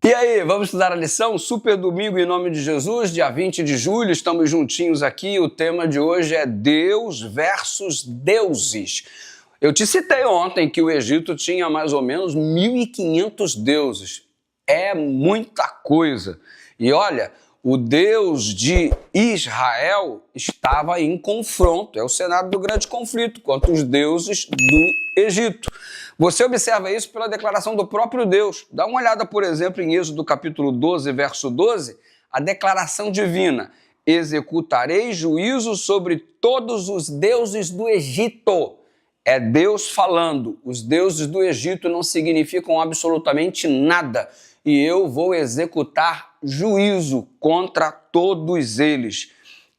E aí, vamos estudar a lição? Super domingo em nome de Jesus, dia 20 de julho, estamos juntinhos aqui. O tema de hoje é Deus versus deuses. Eu te citei ontem que o Egito tinha mais ou menos 1.500 deuses. É muita coisa. E olha, o Deus de Israel estava em confronto, é o cenário do grande conflito, contra os deuses do Egito. Você observa isso pela declaração do próprio Deus. Dá uma olhada, por exemplo, em Êxodo capítulo 12, verso 12, a declaração divina: executarei juízo sobre todos os deuses do Egito. É Deus falando. Os deuses do Egito não significam absolutamente nada. E eu vou executar juízo contra todos eles.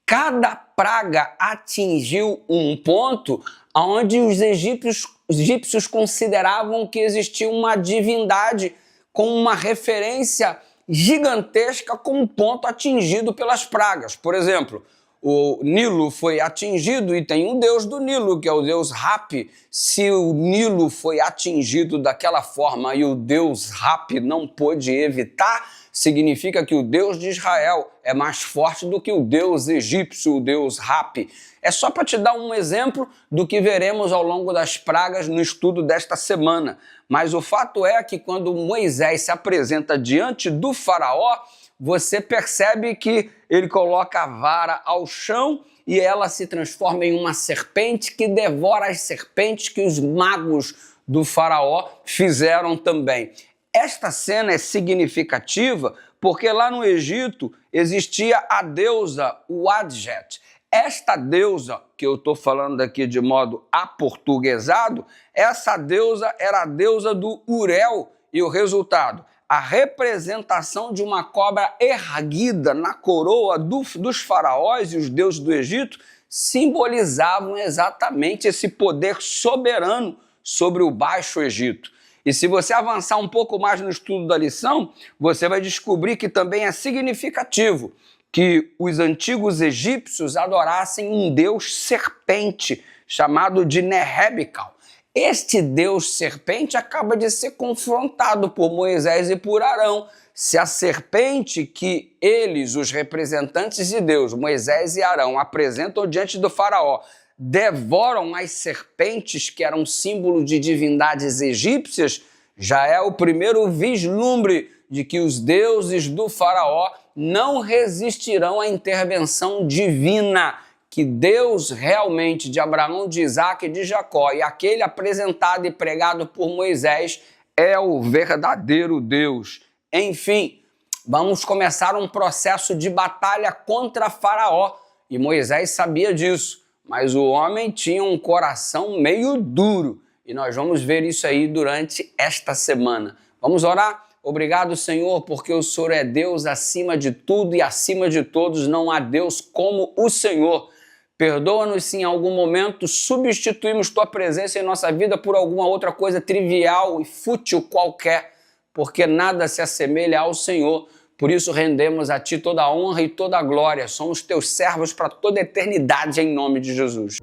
Cada praga atingiu um ponto onde os egípcios consideravam que existia uma divindade com uma referência gigantesca com um ponto atingido pelas pragas. Por exemplo, o Nilo foi atingido e tem um deus do Nilo, que é o deus Hapi. Se o Nilo foi atingido daquela forma e o deus Hapi não pôde evitar, significa que o Deus de Israel é mais forte do que o Deus egípcio, o Deus Hapi. É só para te dar um exemplo do que veremos ao longo das pragas no estudo desta semana. Mas o fato é que quando Moisés se apresenta diante do faraó, você percebe que ele coloca a vara ao chão e ela se transforma em uma serpente que devora as serpentes que os magos do faraó fizeram também. Esta cena é significativa porque lá no Egito existia a deusa Wadjet. Esta deusa, que eu estou falando aqui de modo aportuguesado, essa deusa era a deusa do Urel. E o resultado? A representação de uma cobra erguida na coroa dos faraós e os deuses do Egito simbolizavam exatamente esse poder soberano sobre o Baixo Egito. E se você avançar um pouco mais no estudo da lição, você vai descobrir que também é significativo que os antigos egípcios adorassem um deus serpente, chamado de Nehebical. Este deus serpente acaba de ser confrontado por Moisés e por Arão. Se a serpente que eles, os representantes de Deus, Moisés e Arão, apresentam diante do faraó, devoram as serpentes que eram símbolo de divindades egípcias, já é o primeiro vislumbre de que os deuses do faraó não resistirão à intervenção divina, que Deus realmente de Abraão, de Isaac e de Jacó, e aquele apresentado e pregado por Moisés, é o verdadeiro Deus. Enfim, vamos começar um processo de batalha contra Faraó, e Moisés sabia disso. Mas o homem tinha um coração meio duro. E nós vamos ver isso aí durante esta semana. Vamos orar? Obrigado, Senhor, porque o Senhor é Deus acima de tudo e acima de todos não há Deus como o Senhor. Perdoa-nos se em algum momento substituímos Tua presença em nossa vida por alguma outra coisa trivial e fútil qualquer, porque nada se assemelha ao Senhor. Por isso rendemos a Ti toda a honra e toda a glória. Somos Teus servos para toda a eternidade em nome de Jesus.